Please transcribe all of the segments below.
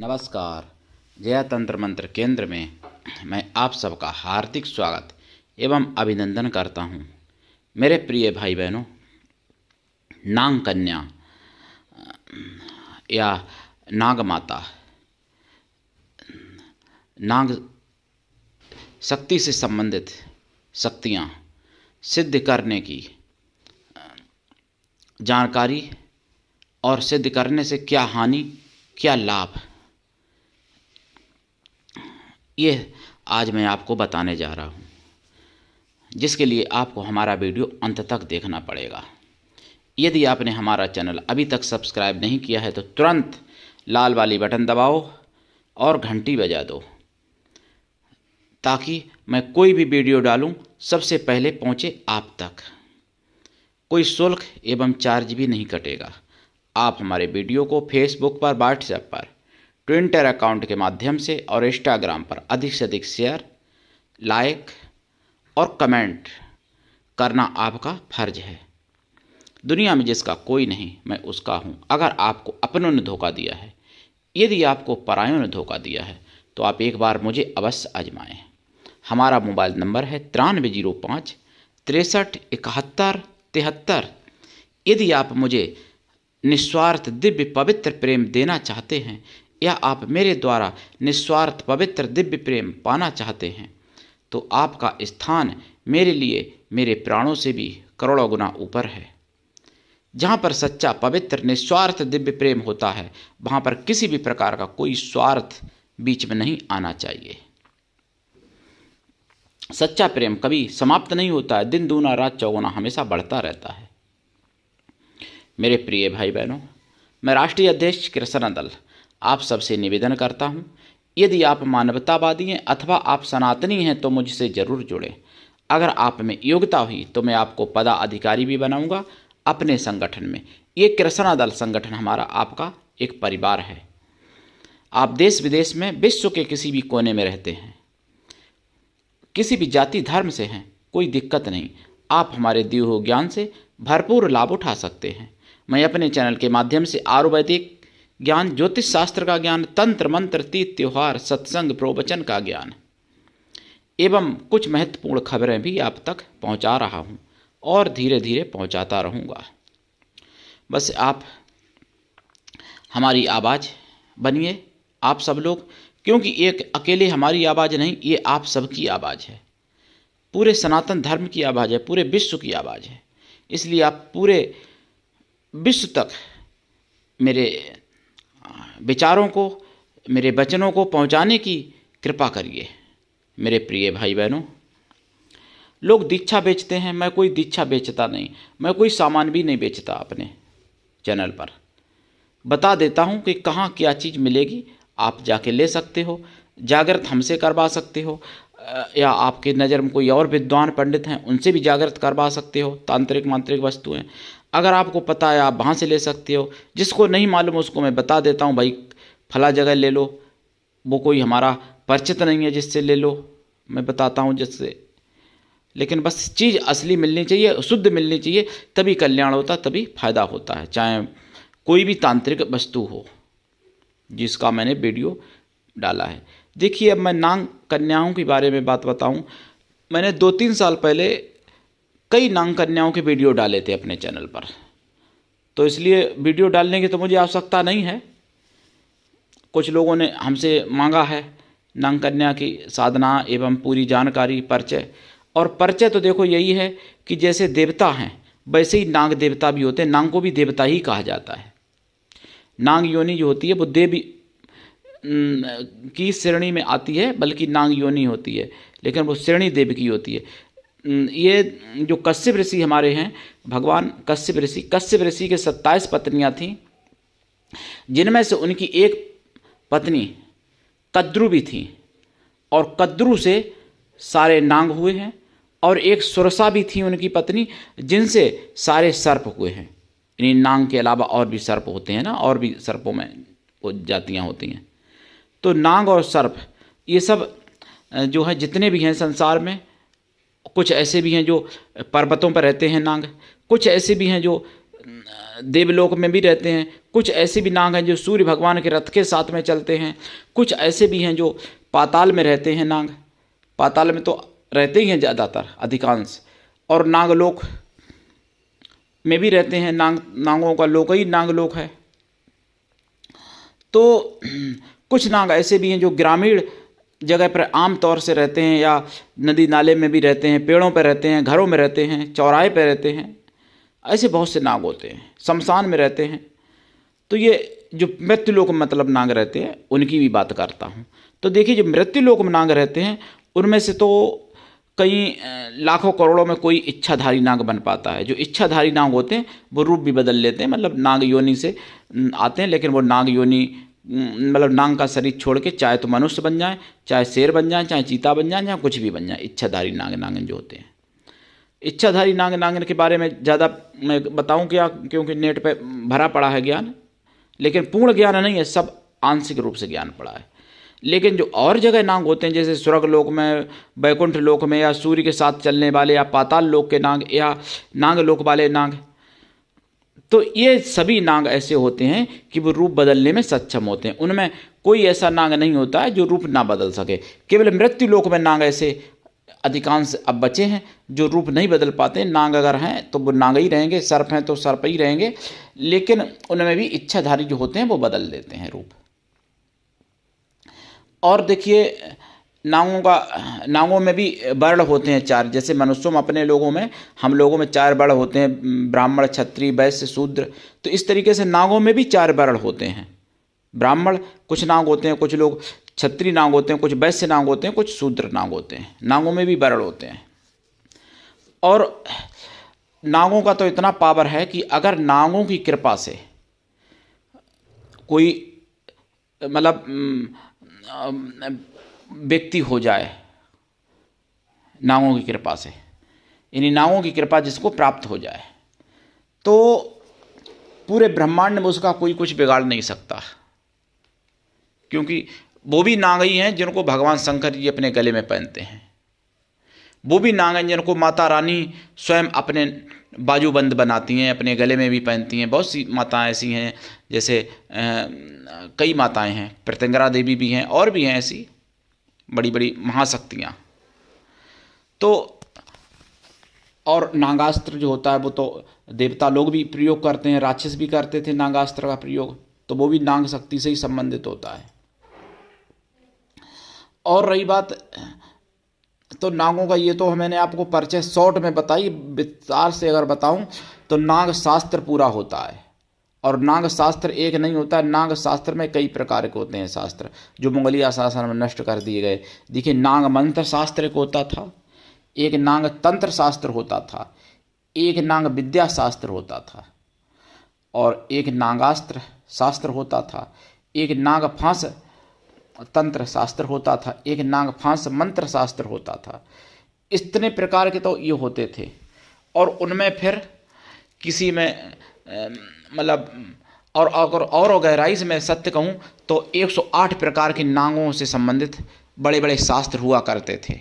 नमस्कार। जया तंत्र मंत्र केंद्र में मैं आप सबका हार्दिक स्वागत एवं अभिनंदन करता हूँ। मेरे प्रिय भाई बहनों, नाग कन्या या नाग माता, नाग शक्ति से संबंधित शक्तियाँ सिद्ध करने की जानकारी और सिद्ध करने से क्या हानि क्या लाभ, ये आज मैं आपको बताने जा रहा हूँ, जिसके लिए आपको हमारा वीडियो अंत तक देखना पड़ेगा। यदि आपने हमारा चैनल अभी तक सब्सक्राइब नहीं किया है तो तुरंत लाल वाली बटन दबाओ और घंटी बजा दो, ताकि मैं कोई भी वीडियो डालूं सबसे पहले पहुंचे आप तक। कोई शुल्क एवं चार्ज भी नहीं कटेगा। आप हमारे वीडियो को फेसबुक पर, व्हाट्सएप पर, ट्विटर अकाउंट के माध्यम से और इंस्टाग्राम पर अधिक से अधिक शेयर, लाइक और कमेंट करना आपका फर्ज है। दुनिया में जिसका कोई नहीं मैं उसका हूँ। अगर आपको अपनों ने धोखा दिया है, यदि आपको परायों ने धोखा दिया है, तो आप एक बार मुझे अवश्य आजमाएं। हमारा मोबाइल नंबर है 9305 63 71 73। यदि आप मुझे निस्वार्थ दिव्य पवित्र प्रेम देना चाहते हैं या आप मेरे द्वारा निस्वार्थ पवित्र दिव्य प्रेम पाना चाहते हैं, तो आपका स्थान मेरे लिए मेरे प्राणों से भी करोड़ों गुना ऊपर है। जहाँ पर सच्चा पवित्र निस्वार्थ दिव्य प्रेम होता है, वहाँ पर किसी भी प्रकार का कोई स्वार्थ बीच में नहीं आना चाहिए। सच्चा प्रेम कभी समाप्त नहीं होता है, दिन दूना रात चौगुना हमेशा बढ़ता रहता है। मेरे प्रिय भाई बहनों, मैं राष्ट्रीय अध्यक्ष कृष्णा दल आप सबसे निवेदन करता हूं, यदि आप मानवतावादी हैं अथवा आप सनातनी हैं तो मुझसे ज़रूर जुड़ें। अगर आप में योग्यता हुई तो मैं आपको पदाधिकारी भी बनाऊंगा अपने संगठन में। ये कृष्णा दल संगठन हमारा आपका एक परिवार है। आप देश विदेश में विश्व के किसी भी कोने में रहते हैं, किसी भी जाति धर्म से हैं, कोई दिक्कत नहीं। आप हमारे दिए हुए ज्ञान से भरपूर लाभ उठा सकते हैं। मैं अपने चैनल के माध्यम से आयुर्वेदिक ज्ञान, ज्योतिष शास्त्र का ज्ञान, तंत्र मंत्र, तीज त्योहार, सत्संग, प्रवचन का ज्ञान एवं कुछ महत्वपूर्ण खबरें भी आप तक पहुंचा रहा हूं और धीरे धीरे पहुंचाता रहूंगा। बस आप हमारी आवाज़ बनिए, आप सब लोग, क्योंकि एक अकेले हमारी आवाज़ नहीं, ये आप सबकी आवाज़ है, पूरे सनातन धर्म की आवाज़ है, पूरे विश्व की आवाज़ है। इसलिए आप पूरे विश्व तक मेरे विचारों को, मेरे वचनों को पहुंचाने की कृपा करिए। मेरे प्रिय भाई बहनों, लोग दीक्षा बेचते हैं, मैं कोई दीक्षा बेचता नहीं, मैं कोई सामान भी नहीं बेचता। अपने चैनल पर बता देता हूं कि कहाँ क्या चीज़ मिलेगी, आप जाके ले सकते हो, जागृत हमसे करवा सकते हो, या आपके नज़र में कोई और विद्वान पंडित हैं उनसे भी जागृत करवा सकते हो। तांत्रिक मांत्रिक वस्तुएं अगर आपको पता है आप वहाँ से ले सकते हो। जिसको नहीं मालूम उसको मैं बता देता हूँ, भाई फला जगह ले लो, वो कोई हमारा परिचित नहीं है जिससे ले लो, मैं बताता हूँ जिससे। लेकिन बस चीज़ असली मिलनी चाहिए, शुद्ध मिलनी चाहिए, तभी कल्याण होता, तभी फायदा होता है। चाहे कोई भी तांत्रिक वस्तु हो जिसका मैंने वीडियो डाला है। देखिए, अब मैं नाग कन्याओं के बारे में बात बताऊं। मैंने 2-3 साल पहले कई नाग कन्याओं के वीडियो डाले थे अपने चैनल पर, तो इसलिए वीडियो डालने की तो मुझे आवश्यकता नहीं है। कुछ लोगों ने हमसे मांगा है नाग कन्या की साधना एवं पूरी जानकारी, परिचय। और परिचय तो देखो यही है कि जैसे देवता हैं वैसे ही नाग देवता भी होते हैं। नाग को भी देवता ही कहा जाता है। नाग योनि जो होती है वो देवी की श्रेणी में आती है, बल्कि नाग योनि होती है, लेकिन वो श्रेणी देव की होती है। ये जो कश्यप ऋषि हमारे हैं, भगवान कश्यप ऋषि के 27 पत्नियां थीं, जिनमें से उनकी एक पत्नी कद्रू भी थी, और कद्रू से सारे नाग हुए हैं। और एक सुरसा भी थी उनकी पत्नी, जिनसे सारे सर्प हुए हैं। यानी नाग के अलावा और भी सर्प होते हैं ना, और भी सर्पों में वो जातियाँ होती हैं। तो नाग और सर्प ये सब जो है जितने भी हैं संसार में, कुछ ऐसे भी हैं जो पर्वतों पर रहते हैं नाग, कुछ ऐसे भी हैं जो देवलोक में भी रहते हैं, कुछ ऐसे भी नाग हैं जो सूर्य भगवान के रथ के साथ में चलते हैं, कुछ ऐसे भी हैं जो पाताल में रहते हैं। नाग पाताल में तो रहते ही हैं ज़्यादातर, अधिकांश, और नागलोक में भी रहते हैं। नागों का लोक ही नागलोक है। तो कुछ नाग ऐसे भी हैं जो ग्रामीण जगह पर आम तौर से रहते हैं, या नदी नाले में भी रहते हैं, पेड़ों पर रहते हैं, घरों में रहते हैं, चौराहे पर रहते हैं। ऐसे बहुत से नाग होते हैं, शमशान में रहते हैं। तो ये जो मृत्युलोक में मतलब नाग रहते हैं उनकी भी बात करता हूँ। तो देखिए, जो मृत्युलोक में नाग रहते हैं उनमें से तो कई लाखों करोड़ों में कोई इच्छाधारी नाग बन पाता है। जो इच्छाधारी नाग होते हैं वो रूप भी बदल लेते हैं, मतलब नाग योनि से आते हैं, लेकिन वो नाग योनि मतलब नाग का शरीर छोड़ के चाहे तो मनुष्य बन जाए, चाहे शेर बन जाए, चाहे चीता बन जाए, चाहे कुछ भी बन जाए। इच्छाधारी नाग नागिन जो होते हैं, इच्छाधारी नाग नागिन के बारे में ज़्यादा मैं बताऊं क्या, क्योंकि नेट पे भरा पड़ा है ज्ञान, लेकिन पूर्ण ज्ञान नहीं है, सब आंशिक रूप से ज्ञान पड़ा है। लेकिन जो और जगह नाग होते हैं, जैसे स्वर्ग लोक में, वैकुंठ लोक में, या सूर्य के साथ चलने वाले, या पाताल लोक के नाग, या नाग लोक वाले नाग, तो ये सभी नाग ऐसे होते हैं कि वो रूप बदलने में सक्षम होते हैं। उनमें कोई ऐसा नाग नहीं होता है जो रूप ना बदल सके। केवल मृत्यु लोक में नाग ऐसे अधिकांश अब बचे हैं जो रूप नहीं बदल पाते। नाग अगर हैं तो वो नाग ही रहेंगे, सर्प हैं तो सर्प ही रहेंगे, लेकिन उनमें भी इच्छाधारी जो होते हैं वो बदल देते हैं रूप। और देखिए, नागों में भी वर्ण होते हैं 4, जैसे मनुष्यों में, अपने लोगों में, हम लोगों में 4 वर्ण होते हैं, ब्राह्मण, क्षत्रिय, वैश्य, शूद्र। तो इस तरीके से नागों में भी 4 वर्ण होते हैं। ब्राह्मण कुछ नाग होते हैं, कुछ लोग क्षत्रिय नाग होते हैं, कुछ वैश्य नाग होते हैं, कुछ शूद्र नाग होते हैं। नागों में भी वर्ण होते हैं। और नागों का तो इतना पावर है कि अगर नागों की कृपा से कोई मतलब व्यक्ति हो जाए, नागों की कृपा से, यानी नागों की कृपा जिसको प्राप्त हो जाए, तो पूरे ब्रह्मांड में उसका कोई कुछ बिगाड़ नहीं सकता, क्योंकि वो भी नाग ही हैं जिनको भगवान शंकर जी अपने गले में पहनते हैं। वो भी नाग हैं जिनको माता रानी स्वयं अपने बाजूबंद बनाती हैं, अपने गले में भी पहनती हैं। बहुत सी माताएं ऐसी हैं, जैसे कई माताएं हैं, प्रत्यंगरा देवी भी हैं, और भी हैं ऐसी बड़ी बड़ी महाशक्तियाँ। तो और नागास्त्र जो होता है वो तो देवता लोग भी प्रयोग करते हैं, राक्षस भी करते थे नागास्त्र का प्रयोग, तो वो भी नाग शक्ति से ही संबंधित होता है। और रही बात तो नागों का, ये तो मैंने आपको परिचय शॉर्ट में बताई। विस्तार से अगर बताऊं तो नाग शास्त्र पूरा होता है, और नाग शास्त्र एक नहीं होता है। नाग शास्त्र में कई प्रकार के होते हैं शास्त्र, जो मुगलिया शासन में नष्ट कर दिए गए। देखिए, नाग मंत्र शास्त्र एक होता था, एक नाग तंत्र शास्त्र होता था, एक नाग विद्या शास्त्र होता था, और एक नागास्त्र शास्त्र होता था, एक नाग फांस तंत्र शास्त्र होता था, एक नाग फांस मंत्र शास्त्र होता था। इतने प्रकार के तो ये होते थे। और उनमें फिर किसी में मतलब और अगर और गहराई से मैं सत्य कहूँ तो 108 प्रकार के नागों से संबंधित बड़े बड़े शास्त्र हुआ करते थे।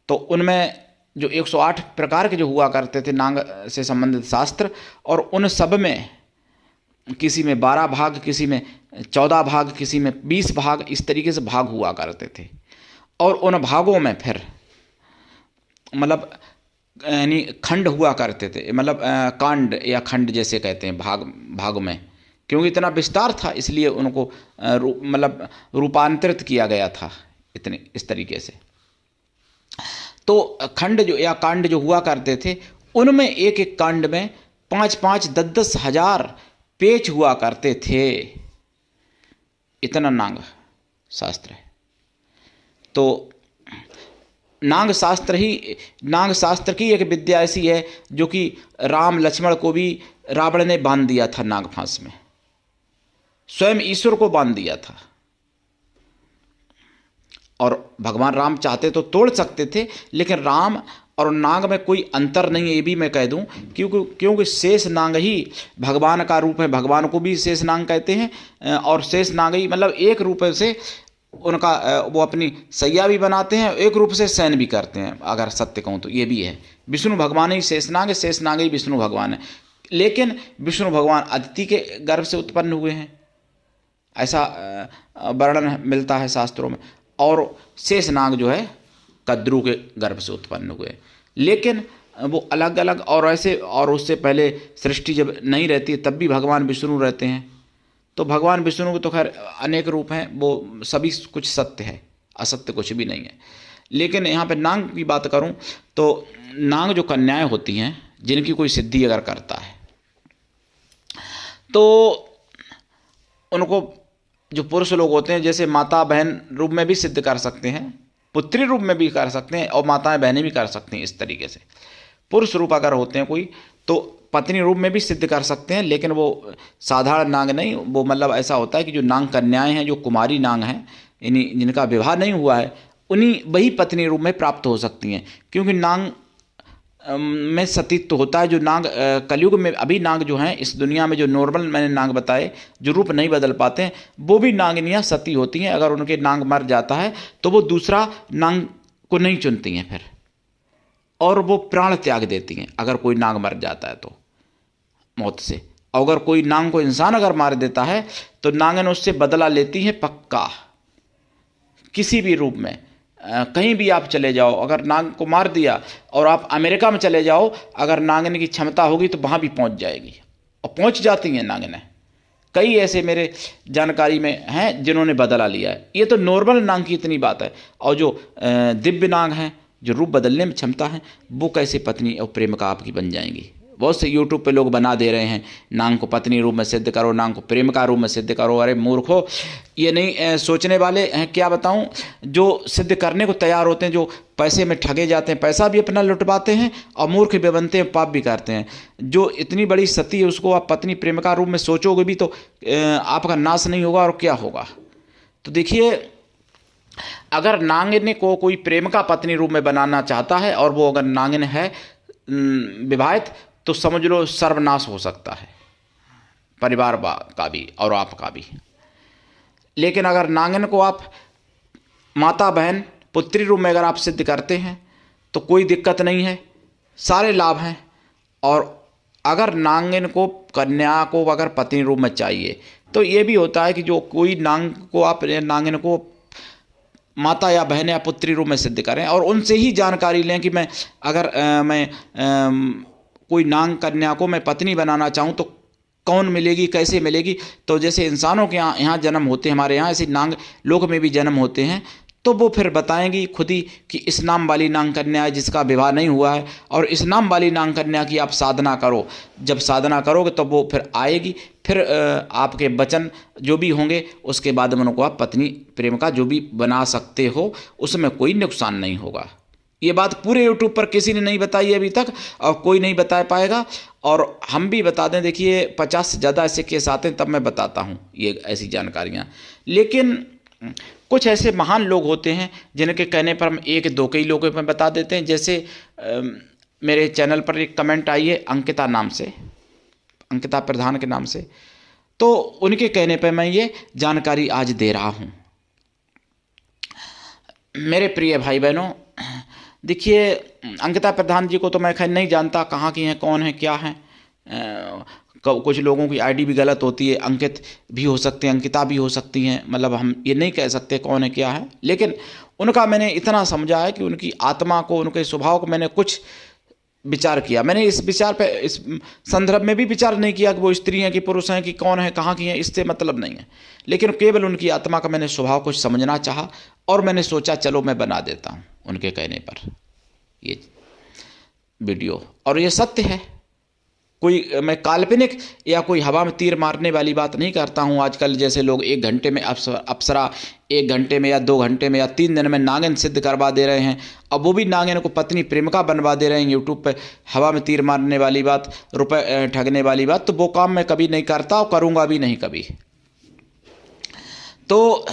तो उनमें जो 108 प्रकार के जो हुआ करते थे नाग से संबंधित शास्त्र, और उन सब में किसी में 12 भाग, किसी में 14 भाग, किसी में 20 भाग, इस तरीके से भाग हुआ करते थे। और उन भागों में फिर मतलब यानी खंड हुआ करते थे, मतलब कांड या खंड जैसे कहते हैं भाग में, क्योंकि इतना विस्तार था इसलिए उनको मतलब रूपांतरित किया गया था इतने इस तरीके से। तो खंड जो या कांड जो हुआ करते थे, उनमें एक एक कांड में 5-5, 10-10 हजार पेच हुआ करते थे। इतना नाग शास्त्र है। तो नाग शास्त्र की एक विद्या ऐसी है जो कि राम लक्ष्मण को भी रावण ने बांध दिया था नाग फांस में, स्वयं ईश्वर को बांध दिया था। और भगवान राम चाहते तो तोड़ सकते थे, लेकिन राम और नाग में कोई अंतर नहीं है, ये भी मैं कह दूं, क्योंकि शेष नाग ही भगवान का रूप है। भगवान को भी शेष नाग कहते हैं, और शेष नाग ही मतलब एक रूप से उनका वो अपनी सैया भी बनाते हैं, एक रूप से शयन भी करते हैं। अगर सत्य कहूँ तो ये भी है। विष्णु भगवान ही शेषनाग है, शेषनाग ही विष्णु भगवान है। लेकिन विष्णु भगवान अदिति के गर्भ से उत्पन्न हुए हैं, ऐसा वर्णन मिलता है शास्त्रों में। और शेषनाग जो है कद्रू के गर्भ से उत्पन्न हुए, लेकिन वो अलग अलग और ऐसे, और उससे पहले सृष्टि जब नहीं रहती तब भी भगवान विष्णु रहते हैं। तो भगवान विष्णु के तो खैर अनेक रूप हैं, वो सभी कुछ सत्य है, असत्य कुछ भी नहीं है। लेकिन यहाँ पे नाग की बात करूँ तो नाग जो कन्याएं होती हैं, जिनकी कोई सिद्धि अगर करता है तो उनको जो पुरुष लोग होते हैं, जैसे माता बहन रूप में भी सिद्ध कर सकते हैं, पुत्री रूप में भी कर सकते हैं, और माताएं बहनें भी कर सकती हैं। इस तरीके से पुरुष रूप अगर होते हैं कोई तो पत्नी रूप में भी सिद्ध कर सकते हैं, लेकिन वो साधारण नाग नहीं, वो मतलब ऐसा होता है कि जो नाग कन्याएं हैं, जो कुमारी नाग हैं, यानी जिनका विवाह नहीं हुआ है, उन्हीं वही पत्नी रूप में प्राप्त हो सकती हैं। क्योंकि नाग में सतीत्व होता है। जो नाग कलयुग में अभी नाग जो हैं इस दुनिया में, जो नॉर्मल मैंने नाग बताए जो रूप नहीं बदल पाते हैं, वो भी नागिनियाँ सती होती हैं। अगर उनके नाग मर जाता है तो वो दूसरा नाग को नहीं चुनती हैं फिर, और वो प्राण त्याग देती हैं अगर कोई नाग मर जाता है तो मौत से। और अगर कोई नाग को इंसान अगर मार देता है तो नागिन उससे बदला लेती है पक्का, किसी भी रूप में। कहीं भी आप चले जाओ, अगर नाग को मार दिया और आप अमेरिका में चले जाओ, अगर नागिन की क्षमता होगी तो वहाँ भी पहुँच जाएगी, और पहुँच जाती हैं नागिनें। कई ऐसे मेरे जानकारी में हैं जिन्होंने बदला लिया है। ये तो नॉर्मल नाग की इतनी बात है। और जो दिव्य नाग हैं, जो रूप बदलने में क्षमता है, वो कैसे पत्नी और प्रेमिका आपकी बन जाएंगी। बहुत से यूट्यूब पे लोग बना दे रहे हैं, नाग को पत्नी रूप में सिद्ध करो, नाग को प्रेमिका रूप में सिद्ध करो। अरे मूर्खो, ये नहीं सोचने वाले हैं। क्या बताऊं, जो सिद्ध करने को तैयार होते हैं, जो पैसे में ठगे जाते हैं, पैसा भी अपना लुटवाते हैं और मूर्ख भी बनते हैं, पाप भी करते हैं। जो इतनी बड़ी सती है उसको आप पत्नी प्रेमिका रूप में सोचोगे भी तो आपका नाश नहीं होगा, और क्या होगा। तो देखिए, अगर नागिन को कोई प्रेमिका पत्नी रूप में बनाना चाहता है और वो अगर नागिन है विवाहित, तो समझ लो सर्वनाश हो सकता है, परिवार का भी और आपका भी। लेकिन अगर नागिन को आप माता बहन पुत्री रूप में अगर आप सिद्ध करते हैं तो कोई दिक्कत नहीं है, सारे लाभ हैं। और अगर नागिन को कन्या को अगर पत्नी रूप में चाहिए तो ये भी होता है कि जो कोई नाग को आप नागिन को माता या बहन या पुत्री रूप में सिद्ध करें, और उनसे ही जानकारी लें कि मैं अगर कोई नाग कन्या को मैं पत्नी बनाना चाहूँ तो कौन मिलेगी, कैसे मिलेगी। तो जैसे इंसानों के यहाँ जन्म होते हैं हमारे यहाँ, ऐसे नाग लोक में भी जन्म होते हैं, तो वो फिर बताएंगी खुद ही कि इस नाम वाली नाग कन्या है जिसका विवाह नहीं हुआ है, और इस नाम वाली नाग कन्या की आप साधना करो। जब साधना करोगे तो वो फिर आएगी, फिर आपके वचन जो भी होंगे उसके बाद में उनको आप पत्नी प्रेमिका जो भी बना सकते हो, उसमें कोई नुकसान नहीं होगा। ये बात पूरे यूट्यूब पर किसी ने नहीं बताई अभी तक, और कोई नहीं बता पाएगा। और हम भी बता दें, देखिए 50 से ज़्यादा ऐसे केस आते हैं तब मैं बताता हूँ ये ऐसी जानकारियाँ। लेकिन कुछ ऐसे महान लोग होते हैं जिनके कहने पर हम एक दो कई लोगों में बता देते हैं। जैसे मेरे चैनल पर एक कमेंट आई है अंकिता नाम से, अंकिता प्रधान के नाम से, तो उनके कहने पर मैं ये जानकारी आज दे रहा हूँ। मेरे प्रिय भाई बहनों, देखिए अंकिता प्रधान जी को तो मैं खैर नहीं जानता, कहाँ की हैं, कौन है, क्या हैं। कुछ लोगों की आईडी भी गलत होती है, अंकित भी हो सकते हैं, अंकिता भी हो सकती हैं, मतलब हम ये नहीं कह सकते कौन है क्या है। लेकिन उनका मैंने इतना समझा है कि उनकी आत्मा को, उनके स्वभाव को मैंने कुछ विचार किया। मैंने इस विचार पे, इस संदर्भ में भी विचार नहीं किया कि वो स्त्री हैं कि पुरुष हैं कि कौन है, कहाँ की हैं, इससे मतलब नहीं है। लेकिन केवल उनकी आत्मा का मैंने स्वभाव कुछ समझना चाहा, और मैंने सोचा चलो मैं बना देता हूँ उनके कहने पर ये वीडियो। और ये सत्य है, कोई मैं काल्पनिक या कोई हवा में तीर मारने वाली बात नहीं करता हूँ। आजकल जैसे लोग 1 घंटे में अप्सरा 1 घंटे में या 2 घंटे में या 3 दिन में नागिन सिद्ध करवा दे रहे हैं, अब वो भी नागिन को पत्नी प्रेमिका बनवा दे रहे हैं यूट्यूब पे। हवा में तीर मारने वाली बात, रुपए ठगने वाली बात, तो वो काम मैं कभी नहीं करता और करूँगा भी नहीं कभी। तो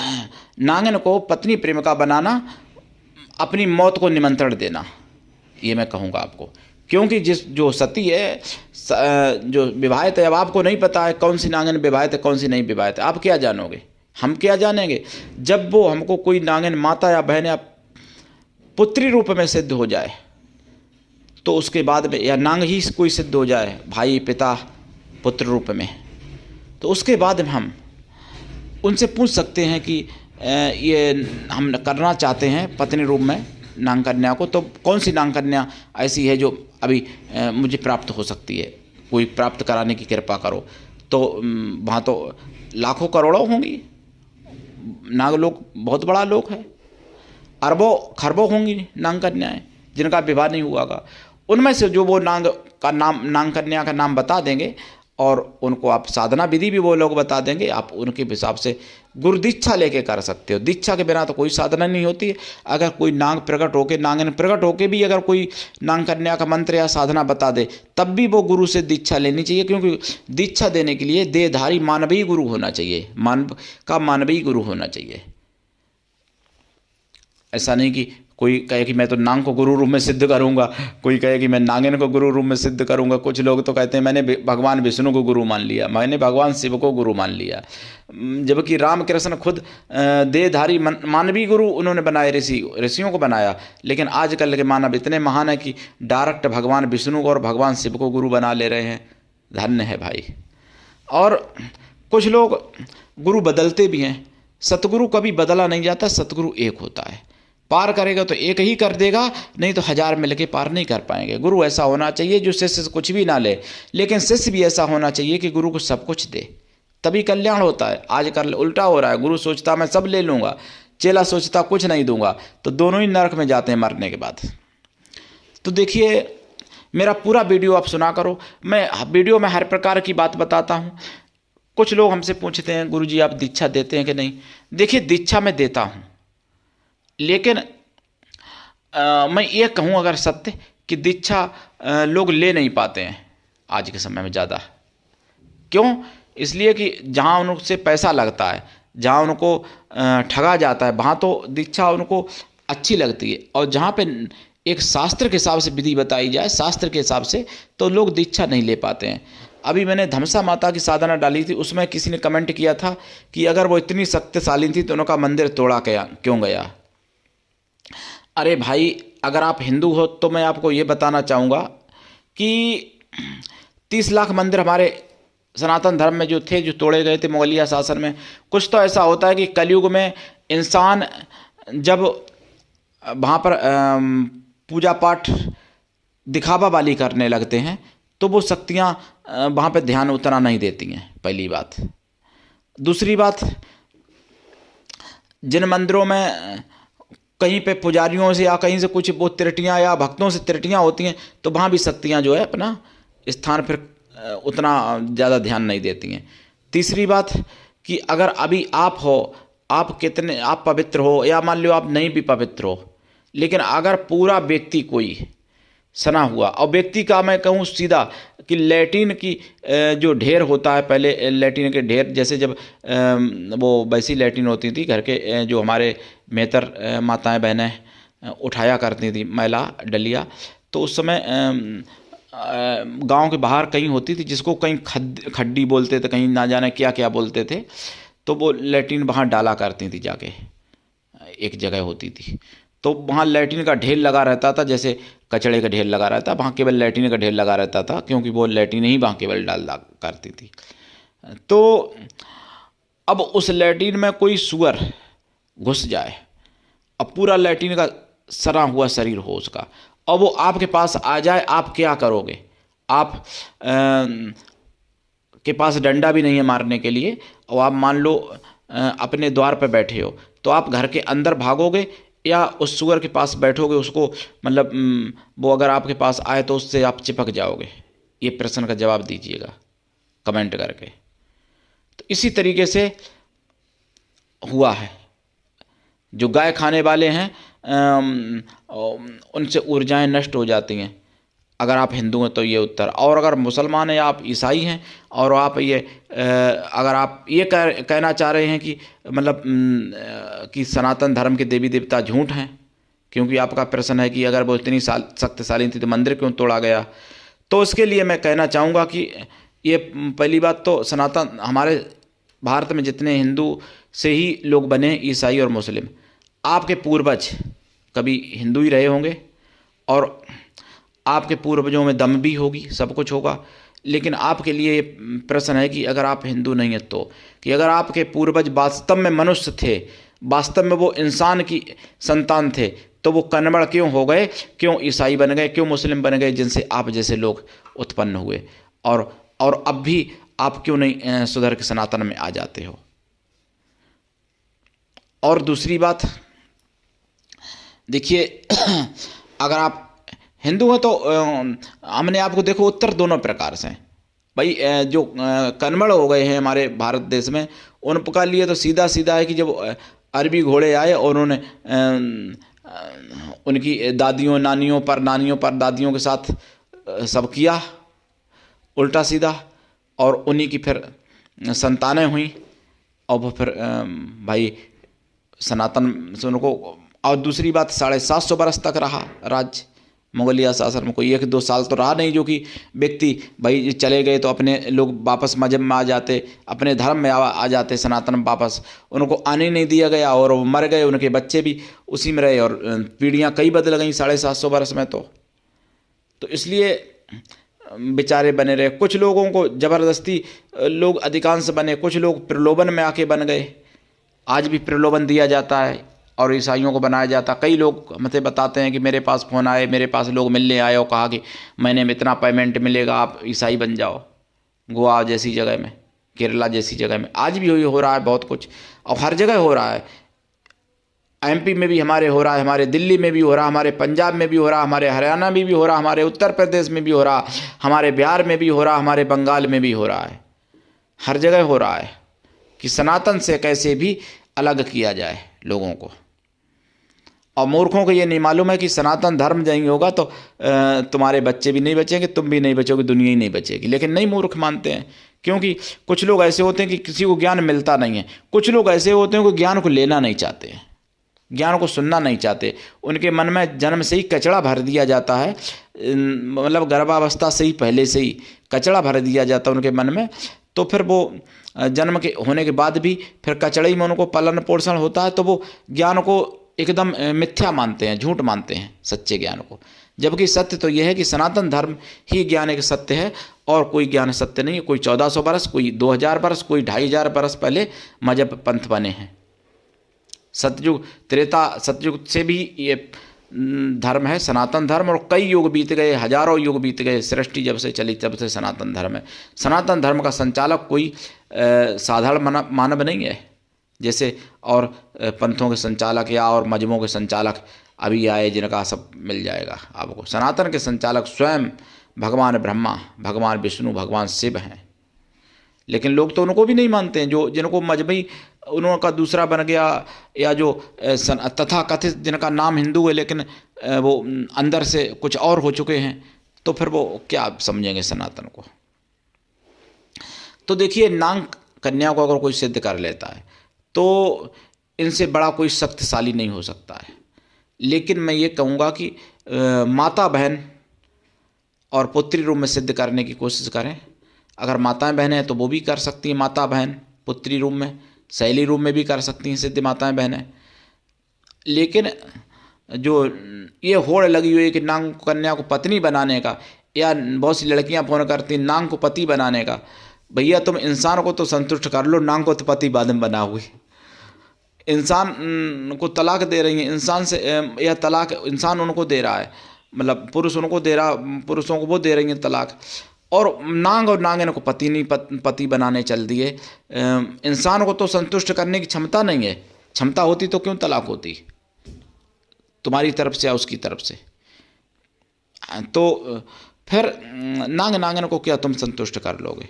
नागिन को पत्नी प्रेमिका बनाना, अपनी मौत को निमंत्रण देना, ये मैं कहूँगा आपको। क्योंकि जो सती है, जो विवाहित है, अब आपको नहीं पता है कौन सी नागिन विवाहित है कौन सी नहीं विवाहित है। आप क्या जानोगे, हम क्या जानेंगे। जब वो हमको कोई नागिन माता या बहन या पुत्री रूप में सिद्ध हो जाए तो उसके बाद में या नांग ही कोई सिद्ध हो जाए भाई पिता पुत्र रूप में, तो उसके बाद में हम उनसे पूछ सकते हैं कि ये हम करना चाहते हैं पत्नी रूप में नांग कन्या को, तो कौन सी नांग कन्या ऐसी है जो अभी मुझे प्राप्त हो सकती है, कोई प्राप्त कराने की कृपा करो। तो वहाँ तो लाखों करोड़ों होंगी, नागलोक बहुत बड़ा लोक है, अरबों खरबों होंगी नांग कन्याएँ जिनका विवाह नहीं हुआ होगा। उनमें से जो वो नांग कन्या का नाम बता देंगे और उनको आप साधना विधि भी वो लोग बता देंगे, आप उनके हिसाब से गुरु दीक्षा लेके कर सकते हो। दीक्षा के बिना तो कोई साधना नहीं होती है। अगर कोई नांग प्रकट होके नांगन प्रकट होके भी अगर कोई नांग कन्या का मंत्र या साधना बता दे तब भी वो गुरु से दीक्षा लेनी चाहिए, क्योंकि दीक्षा देने के लिए देहधारी मानवीय गुरु होना चाहिए, मानवीय गुरु होना चाहिए। ऐसा नहीं कि कोई कहे कि मैं तो नांग को गुरु रूप में सिद्ध करूंगा, कोई कहे कि मैं नांगन को गुरु रूप में सिद्ध करूंगा। कुछ लोग तो कहते हैं मैंने भगवान विष्णु को गुरु मान लिया, मैंने भगवान शिव को गुरु मान लिया, जबकि रामकृष्ण खुद देहधारी मानवीय गुरु उन्होंने बनाए, ऋषियों को बनाया। लेकिन आजकल के मानव इतने महान है कि डायरेक्ट भगवान विष्णु को और भगवान शिव को गुरु बना ले रहे हैं। धन्य है भाई। और कुछ लोग गुरु बदलते भी हैं। सतगुरु कभी बदला नहीं जाता, सतगुरु एक होता है। पार करेगा तो एक ही कर देगा, नहीं तो 1000 मिलके पार नहीं कर पाएंगे। गुरु ऐसा होना चाहिए जो शिष्य से कुछ भी ना ले, लेकिन शिष्य भी ऐसा होना चाहिए कि गुरु को सब कुछ दे, तभी कल्याण होता है। आजकल उल्टा हो रहा है, गुरु सोचता मैं सब ले लूँगा, चेला सोचता कुछ नहीं दूंगा, तो दोनों ही नरक में जाते हैं मरने के बाद। तो देखिए मेरा पूरा वीडियो आप सुना करो। मैं वीडियो में हर प्रकार की बात बताता हूँ। कुछ लोग हमसे पूछते हैं गुरुजी आप दीक्षा देते हैं कि नहीं। देखिए दीक्षा मैं देता हूँ, लेकिन मैं ये कहूँ अगर सत्य कि दीक्षा लोग ले नहीं पाते हैं आज के समय में ज़्यादा। क्यों? इसलिए कि जहाँ उनसे पैसा लगता है, जहाँ उनको ठगा जाता है, वहाँ तो दीक्षा उनको अच्छी लगती है। और जहाँ पे एक शास्त्र के हिसाब से विधि बताई जाए, शास्त्र के हिसाब से, तो लोग दीक्षा नहीं ले पाते हैं। अभी मैंने धमसा माता की साधना डाली थी, उसमें किसी ने कमेंट किया था कि अगर वो इतनी शक्तिशाली थी तो उनका मंदिर तोड़ा क्यों गया। अरे भाई अगर आप हिंदू हो तो मैं आपको ये बताना चाहूँगा कि 30 लाख मंदिर हमारे सनातन धर्म में जो थे, जो तोड़े गए थे मुगलिया शासन में। कुछ तो ऐसा होता है कि कलयुग में इंसान जब वहाँ पर पूजा पाठ दिखावा वाली करने लगते हैं तो वो शक्तियाँ वहाँ पे ध्यान उतना नहीं देती हैं, पहली बात। दूसरी बात, जिन मंदिरों में कहीं पे पुजारियों से या कहीं से कुछ वो त्रुटियाँ या भक्तों से त्रुटियाँ होती हैं तो वहाँ भी शक्तियाँ जो है अपना स्थान फिर उतना ज़्यादा ध्यान नहीं देती हैं। तीसरी बात कि अगर अभी आप हो, आप पवित्र हो, या मान लो आप नहीं भी पवित्र हो, लेकिन अगर पूरा व्यक्ति कोई सना हुआ, और व्यक्ति का मैं कहूँ सीधा कि लैट्रिन की जो ढेर होता है, पहले लैट्रिन के ढेर, जैसे जब वो वैसी लैट्रिन होती थी घर के जो हमारे मेहतर माताएं बहनें उठाया करती थी मैला डलिया, तो उस समय गांव के बाहर कहीं होती थी जिसको कहीं खड्डी बोलते थे, कहीं ना जाने क्या क्या बोलते थे, तो वो लैट्रिन वहाँ डाला करती थी जाके, एक जगह होती थी, तो वहाँ लैट्रिन का ढेर लगा रहता था, जैसे कचड़े का ढेर लगा रहता, वहाँ केवल लैट्रिन का ढेर लगा रहता था, क्योंकि वो लैट्रिन ही वहाँ केवल डाला करती थी। तो अब उस लैट्रिन में कोई सुअर घुस जाए, अब पूरा लैट्रिन का सना हुआ शरीर हो उसका, और वो आपके पास आ जाए, आप क्या करोगे? आप के पास डंडा भी नहीं है मारने के लिए, और आप मान लो अपने द्वार पर बैठे हो, तो आप घर के अंदर भागोगे या उस सुअर के पास बैठोगे, उसको मतलब वो अगर आपके पास आए तो उससे आप चिपक जाओगे? ये प्रश्न का जवाब दीजिएगा कमेंट करके। तो इसी तरीके से हुआ है, जो गाय खाने वाले हैं उनसे ऊर्जाएं नष्ट हो जाती हैं। अगर आप हिंदू हैं तो ये उत्तर, और अगर मुसलमान हैं या आप ईसाई हैं और आप ये अगर आप ये कहना चाह रहे हैं कि मतलब कि सनातन धर्म के देवी देवता झूठ हैं, क्योंकि आपका प्रश्न है कि अगर वो इतनी शक्तिशाली थी तो मंदिर क्यों तोड़ा गया, तो उसके लिए मैं कहना चाहूँगा कि ये पहली बात तो सनातन हमारे भारत में जितने हिंदू से ही लोग बने, ईसाई और मुस्लिम, आपके पूर्वज कभी हिंदू ही रहे होंगे, और आपके पूर्वजों में दम भी होगी, सब कुछ होगा। लेकिन आपके लिए प्रश्न है कि अगर आप हिंदू नहीं हैं तो, कि अगर आपके पूर्वज वास्तव में मनुष्य थे, वास्तव में वो इंसान की संतान थे, तो वो कन्वर्ण क्यों हो गए, क्यों ईसाई बन गए, क्यों मुस्लिम बन गए, जिनसे आप जैसे लोग उत्पन्न हुए? और अब भी आप क्यों नहीं सुधर के सनातन में आ जाते हो? और दूसरी बात देखिए, अगर आप हिंदू हैं तो हमने आपको देखो उत्तर दोनों प्रकार से हैं भाई। जो कन्वर्ट हो गए हैं हमारे भारत देश में, उनका लिए तो सीधा सीधा है कि जब अरबी घोड़े आए और उन्होंने उनकी दादियों नानियों पर दादियों के साथ सब किया उल्टा सीधा, और उन्हीं की फिर संतानें हुई, और वो फिर भाई सनातन से उनको। और दूसरी बात, 750 बरस तक रहा राज्य मुगलिया शासन में, कोई 1-2 साल तो रहा नहीं, जो कि व्यक्ति भाई चले गए तो अपने लोग वापस मजहब में आ जाते, अपने धर्म में आ जाते, सनातन में वापस उनको आने नहीं दिया गया, और वो मर गए, उनके बच्चे भी उसी में रहे, और पीढ़ियाँ कई बदल गई 750 बरस में। तो इसलिए बेचारे बने रहे। कुछ लोगों को ज़बरदस्ती लोग अधिकांश बने, कुछ लोग प्रलोभन में आके बन गए। आज भी प्रलोभन दिया जाता है और ईसाइयों को बनाया जाता। कई लोग मुझे बताते हैं कि मेरे पास फ़ोन आए, मेरे पास लोग मिलने आए और कहा कि महीने में इतना पेमेंट मिलेगा, आप ईसाई बन जाओ। गोवा जैसी जगह में, केरला जैसी जगह में आज भी हो रहा है बहुत कुछ, और हर जगह हो रहा है। एमपी में भी हमारे हो रहा है, हमारे दिल्ली में भी हो रहा, हमारे पंजाब में भी हो रहा, हमारे हरियाणा में भी हो रहा, हमारे उत्तर प्रदेश में भी हो रहा, हमारे बिहार में भी हो रहा, हमारे बंगाल में भी हो रहा है। हर जगह हो रहा है कि सनातन से कैसे भी अलग किया जाए लोगों को। और मूर्खों को ये नहीं मालूम है कि सनातन धर्म नहीं होगा तो तुम्हारे बच्चे भी नहीं बचेंगे, तुम भी नहीं बचोगे, दुनिया ही नहीं बचेगी। लेकिन नहीं मूर्ख मानते हैं, क्योंकि कुछ लोग ऐसे होते हैं कि किसी को ज्ञान मिलता नहीं है। कुछ लोग ऐसे होते हैं कि ज्ञान को लेना नहीं चाहते हैं, ज्ञान को सुनना नहीं चाहते। उनके मन में जन्म से ही कचड़ा भर दिया जाता है, मतलब गर्भावस्था से ही पहले से ही कचड़ा भर दिया जाता है उनके मन में। तो फिर वो जन्म के होने के बाद भी फिर कचड़े में उनको पालन पोषण होता है, तो वो ज्ञान को एकदम मिथ्या मानते हैं, झूठ मानते हैं सच्चे ज्ञान को। जबकि सत्य तो यह है कि सनातन धर्म ही ज्ञान एक सत्य है, और कोई ज्ञान सत्य नहीं है। कोई 1400 बरस, कोई 2000 बरस, कोई 2500 बरस पहले मजहब पंथ बने हैं। सतयुग त्रेता सतयुग से भी ये धर्म है सनातन धर्म, और कई युग बीत गए, हजारों युग बीत गए, सृष्टि जब से चली तब से सनातन धर्म है। सनातन धर्म का संचालक कोई साधारण मानव नहीं है, जैसे और पंथों के संचालक या और मजहबों के संचालक अभी आए जिनका सब मिल जाएगा आपको। सनातन के संचालक स्वयं भगवान ब्रह्मा, भगवान विष्णु, भगवान शिव हैं। लेकिन लोग तो उनको भी नहीं मानते हैं, जो जिनको मजहबी उनका दूसरा बन गया, या जो तथा कथित जिनका नाम हिंदू है लेकिन वो अंदर से कुछ और हो चुके हैं, तो फिर वो क्या समझेंगे सनातन को। तो देखिए, नाग कन्या को अगर कोई सिद्ध कर लेता है तो इनसे बड़ा कोई शक्तिशाली नहीं हो सकता है। लेकिन मैं ये कहूँगा कि माता बहन और पुत्री रूप में सिद्ध करने की कोशिश करें। अगर माताएं बहनें हैं तो वो भी कर सकती हैं, माता बहन पुत्री रूप में, शैली रूप में भी कर सकती हैं सिद्ध माताएं बहनें। लेकिन जो ये होड़ लगी हुई है कि नाग कन्या को पत्नी बनाने का, या बहुत सी लड़कियां फ़ोन करती हैं नाग को पति बनाने का, भैया तुम इंसान को तो संतुष्ट कर लो, नाग को तो पति बाद में बना हुई। इंसान को तलाक दे रही है, इंसान से यह तलाक इंसान उनको दे रहा है, मतलब पुरुष उनको दे रहा, पुरुषों को वो दे रही हैं तलाक। और नाग और नागिन को पति नहीं पति बनाने चल दिए। इंसान को तो संतुष्ट करने की क्षमता नहीं है, क्षमता होती तो क्यों तलाक होती तुम्हारी तरफ से या उसकी तरफ से। तो फिर नाग नागिन को क्या तुम संतुष्ट कर लोगे।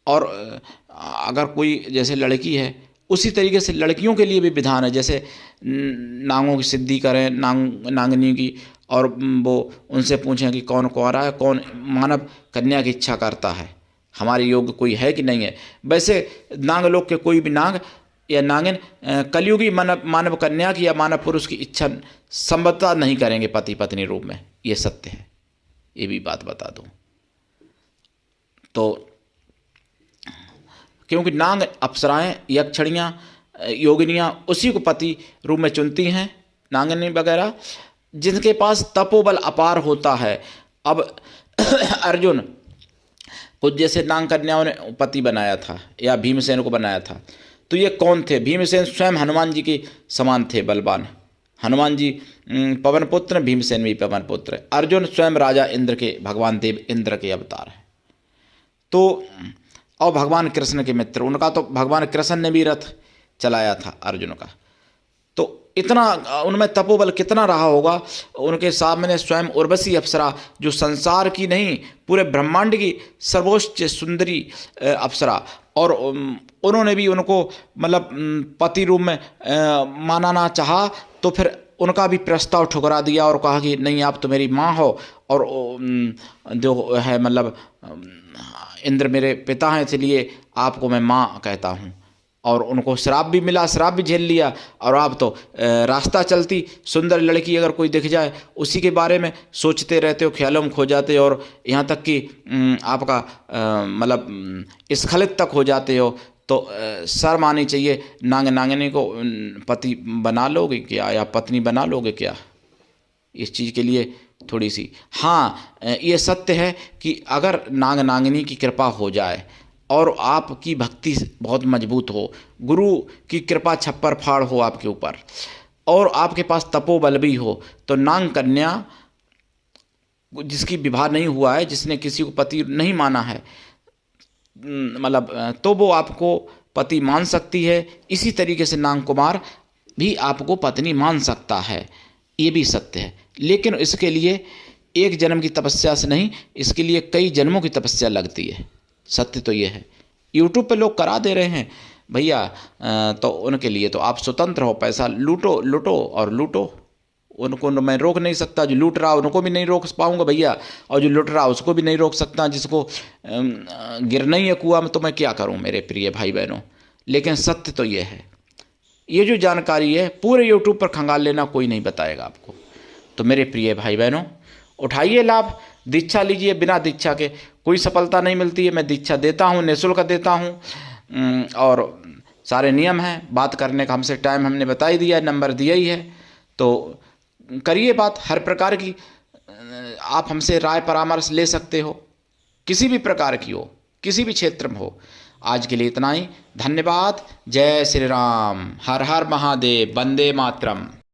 और अगर कोई जैसे लड़की है, उसी तरीके से लड़कियों के लिए भी विधान है, जैसे नागों की सिद्धि करें, नागनी की, और वो उनसे पूछें कि कौन कुंवारा है, कौन मानव कन्या की इच्छा करता है, हमारे योग्य कोई है कि नहीं है। वैसे नागलोक के कोई भी नाग या नागिन कलयुगी मानव कन्या की या मानव पुरुष की इच्छा संभवतः नहीं करेंगे पति पत्नी रूप में, ये सत्य है, ये भी बात बता दूं। तो क्योंकि नाग अप्सराएं, यक्षणियाँ, योगिनियाँ उसी को पति रूप में चुनती हैं, नागिनी वगैरह। जिनके पास तपोबल अपार होता है। अब अर्जुन को जैसे नाग कन्याओं ने पति बनाया था या भीमसेन को बनाया था, तो ये कौन थे? भीमसेन स्वयं हनुमान जी के समान थे, बलवान। हनुमान जी पवन पुत्र, भीमसेन भी पवन पुत्र। अर्जुन स्वयं राजा इंद्र के, भगवान देव इंद्र के अवतार हैं। तो और भगवान कृष्ण के मित्र, उनका तो भगवान कृष्ण ने भी रथ चलाया था अर्जुन का। तो इतना उनमें तपोबल कितना रहा होगा। उनके सामने स्वयं उर्वशी अप्सरा, जो संसार की नहीं पूरे ब्रह्मांड की सर्वोच्च सुंदरी अप्सरा, और उन्होंने भी उनको मतलब पति रूप में मानना चाहा, तो फिर उनका भी प्रस्ताव ठुकरा दिया और कहा कि नहीं, आप तो मेरी माँ हो और जो है मतलब इंद्र मेरे पिता हैं, इसलिए आपको मैं माँ कहता हूँ। और उनको श्राप भी मिला, श्राप भी झेल लिया। और आप तो रास्ता चलती सुंदर लड़की अगर कोई दिख जाए उसी के बारे में सोचते रहते हो, ख्यालों में खो जाते हो, और यहाँ तक कि आपका मतलब स्खलित तक हो जाते हो। तो शर्म आनी चाहिए। नाग नागिनी को पति बना लोगे क्या, या पत्नी बना लोगे क्या? इस चीज़ के लिए थोड़ी सी, हाँ ये सत्य है कि अगर नाग नागिनी की कृपा हो जाए और आपकी भक्ति बहुत मजबूत हो, गुरु की कृपा छप्पर फाड़ हो आपके ऊपर, और आपके पास तपोबल भी हो, तो नाग कन्या जिसकी विवाह नहीं हुआ है, जिसने किसी को पति नहीं माना है, मतलब तो वो आपको पति मान सकती है। इसी तरीके से नाग कुमार भी आपको पत्नी मान सकता है, ये भी सत्य है। लेकिन इसके लिए एक जन्म की तपस्या से नहीं, इसके लिए कई जन्मों की तपस्या लगती है। सत्य तो ये है। यूट्यूब पे लोग करा दे रहे हैं भैया, तो उनके लिए तो आप स्वतंत्र हो, पैसा लूटो लूटो और लूटो। उनको मैं रोक नहीं सकता, जो लूट रहा उनको भी नहीं रोक पाऊंगा भैया, और जो लूट रहा उसको भी नहीं रोक सकता। जिसको गिरना ही है कुआं में, तो मैं क्या करूं मेरे प्रिय भाई बहनों। लेकिन सत्य तो ये है, ये जो जानकारी है पूरे यूट्यूब पर खंगाल लेना, कोई नहीं बताएगा आपको। तो मेरे प्रिय भाई बहनों, उठाइए लाभ, दीक्षा लीजिए। बिना दीक्षा के कोई सफलता नहीं मिलती है। मैं दीक्षा देता हूँ, निःशुल्क देता हूँ, और सारे नियम हैं। बात करने का हमसे टाइम हमने बता ही दिया, नंबर दिया ही है, तो करिए बात हर प्रकार की। आप हमसे राय परामर्श ले सकते हो, किसी भी प्रकार की हो, किसी भी क्षेत्र में हो। आज के लिए इतना ही, धन्यवाद। जय श्री राम, हर हर महादेव, वंदे मातरम।